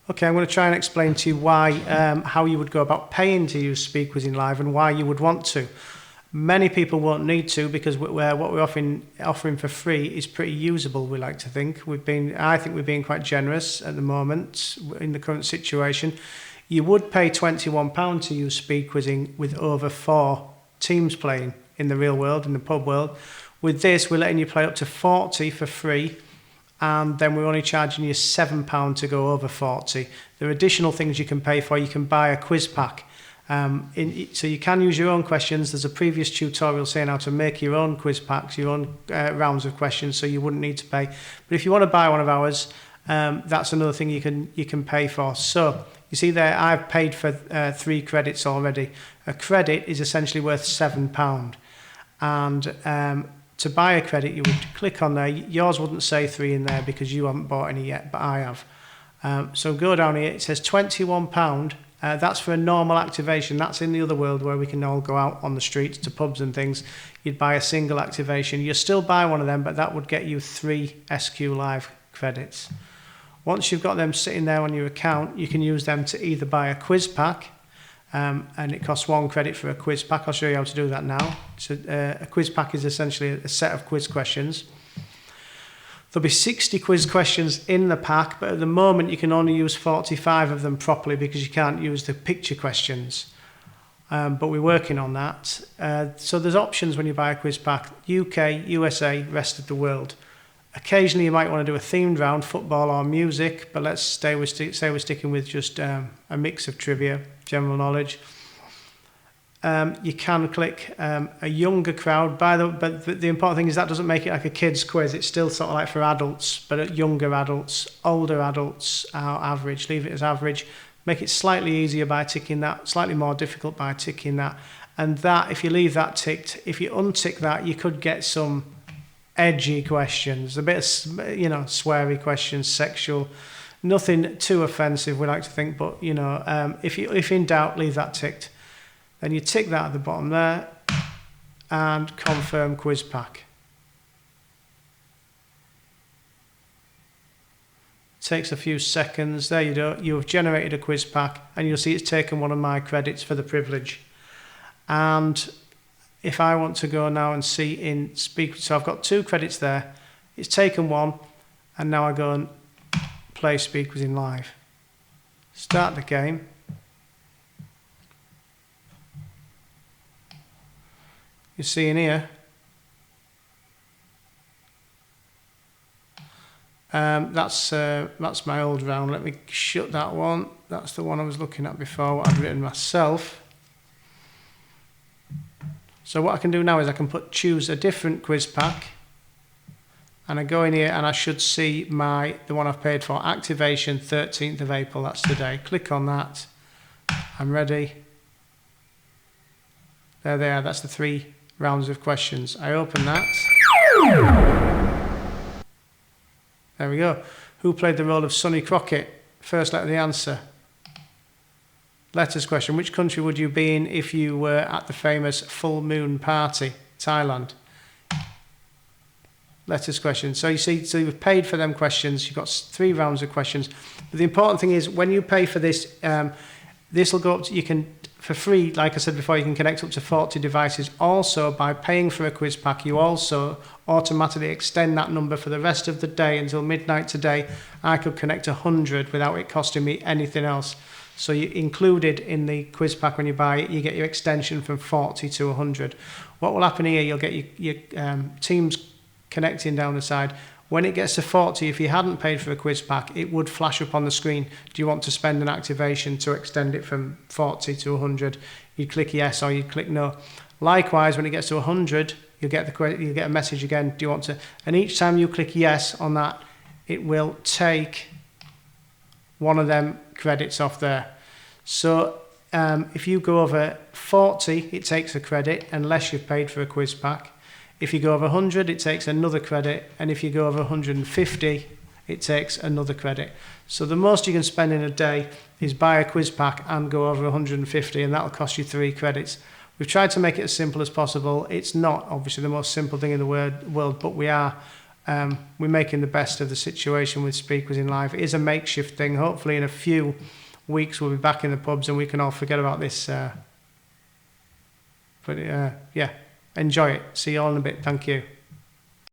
Okay, I'm going to try and explain to you why, how you would go about paying to use SpeedQuizzing Live and why you would want to. Many people won't need to because what we're offering for free is pretty usable, we like to think. I think we're being quite generous at the moment in the current situation. You would pay £21 to use SpeedQuizzing with over 4 teams playing in the real world, in the pub world. With this, we're letting you play up to 40 for free, and then we're only charging you £7 to go over 40. There are additional things you can pay for. You can buy a quiz pack. So you can use your own questions. There's a previous tutorial saying how to make your own quiz packs, your own rounds of questions, so you wouldn't need to pay. But if you want to buy one of ours, that's another thing you can pay for. So you see there, I've paid for 3 credits already. A credit is essentially worth £7. And to buy a credit, you would click on there. Yours wouldn't say 3 in there because you haven't bought any yet, but I have. So go down here, it says £21. That's for a normal activation. That's in the other world where we can all go out on the streets to pubs and things. You'd buy a single activation. You'll still buy one of them, but that would get you 3 SQ Live credits. Once you've got them sitting there on your account, you can use them to either buy a quiz pack, and it costs 1 credit for a quiz pack. I'll show you how to do that now. So a quiz pack is essentially a set of quiz questions. There'll be 60 quiz questions in the pack, but at the moment you can only use 45 of them properly because you can't use the picture questions. But we're working on that. So there's options when you buy a quiz pack: UK, USA, rest of the world. Occasionally you might want to do a themed round, football or music, but let's say we're sticking with just a mix of trivia, general knowledge. You can click a younger crowd, but the important thing is that doesn't make it like a kids quiz. It's still sort of like for adults, but younger adults, older adults are average. Leave it as average. Make it slightly easier by ticking that, slightly more difficult by ticking that. And that, if you leave that ticked, if you untick that, you could get some edgy questions, a bit of, sweary questions, sexual, nothing too offensive, we like to think, but, if in doubt, leave that ticked. Then you tick that at the bottom there and confirm quiz pack. Takes a few seconds. There you go. You have generated a quiz pack, and you'll see it's taken one of my credits for the privilege. And if I want to go now and see in Speak, so I've got 2 credits there. It's taken 1, and now I go and play SpeedQuizzing Live. Start the game. You see in here, that's my old round. Let me shut that one. That's the one I was looking at before, what I'd written myself. So what I can do now is I can choose a different quiz pack, and I go in here and I should see the one I've paid for, activation 13th of April, that's today. Click on that. I'm ready. There they are, that's the 3 rounds of questions. I open that. There we go. Who played the role of Sonny Crockett? First letter of the answer. Letters question. Which country would you be in if you were at the famous full moon party? Thailand. Letters question. So you see, so you've paid for them questions. You've got 3 rounds of questions. But the important thing is when you pay for this, this will go up to, you can, for free, like I said before, you can connect up to 40 devices. Also, by paying for a quiz pack, you also automatically extend that number for the rest of the day until midnight today. I could connect 100 without it costing me anything else. So you included in the quiz pack when you buy it, you get your extension from 40 to 100. What will happen here, you'll get your teams connecting down the side. When it gets to 40, if you hadn't paid for a quiz pack, it would flash up on the screen. Do you want to spend an activation to extend it from 40 to 100? You'd click yes or you'd click no. Likewise, when it gets to 100, you'll get a message again. Do you want to? And each time you click yes on that, it will take one of them credits off there. So if you go over 40, it takes a credit unless you've paid for a quiz pack. If you go over 100, it takes another credit, and if you go over 150, it takes another credit. So the most you can spend in a day is buy a quiz pack and go over 150, and that'll cost you 3 credits. We've tried to make it as simple as possible. It's not obviously the most simple thing in the world, but we are we're making the best of the situation with SpeedQuizzing Live. It is a makeshift thing. Hopefully in a few weeks we'll be back in the pubs and we can all forget about this. But yeah, enjoy it. See you all in a bit. Thank you.